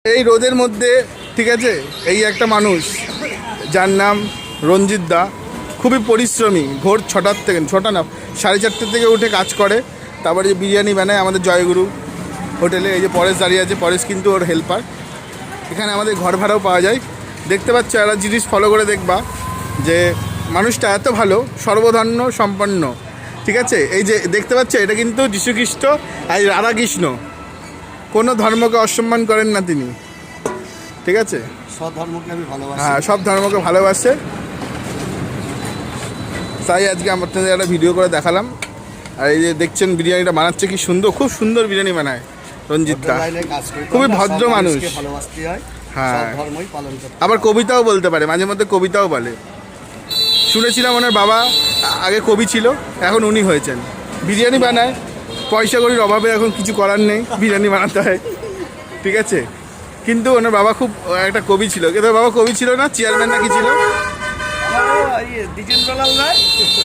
এই রোদের মধ্যে ঠিক আছে, এই একটা মানুষ যার নাম রঞ্জিত দা, খুবই পরিশ্রমী। ভোর 6টার থেকে, 6টা না 4:30 থেকে উঠে কাজ করে, তারপরে যে বিরিয়ানি বানায় আমাদের জয়গুরু হোটেলে। এই যে পরেশ দাঁড়িয়ে আছে, পরেশ কিন্তু ওর হেল্পার। এখানে আমাদের ঘর ভাড়াও পাওয়া যায়। দেখতে পাচ্ছ, একটা জিনিস ফলো করে দেখবা যে মানুষটা এত ভালো, সর্বধর্ম সম্পন্ন। ঠিক আছে, এই যে দেখতে পাচ্ছ, এটা কিন্তু যীশুখ্রিস্ট আর রাধাকৃষ্ণ, কোনো ধর্মকে অসম্মান করেন না তিনি। ঠিক আছে, সব ধর্মকে আমি ভালোবাসি। হ্যাঁ, সব ধর্মকে ভালোবাসে। তাই আজকে আপনাদের একটা ভিডিও করে দেখালাম। আর এই যে দেখছেন বিরিয়ানিটা বানাচ্ছে, কি সুন্দর, খুব সুন্দর বিরিয়ানি বানায় রঞ্জিত দা। খুবই ভদ্র মানুষ। হ্যাঁ, আবার কবিতাও বলতে পারে, মাঝে মধ্যে কবিতাও বলে। শুনেছিলাম ওনার বাবা আগে কবি ছিল, এখন উনি হয়েছেন। বিরিয়ানি বানায়, পয়সা কড়ির অভাবে এখন কিছু করার নেই, বিরিয়ানি বানাতে হয়। ঠিক আছে, কিন্তু ওনার বাবা খুব একটা কবি ছিল। কিন্তু বাবা কবি ছিল না, চেয়ারম্যান নাকি ছিল। দ্বিজেন্দ্রলাল রায়।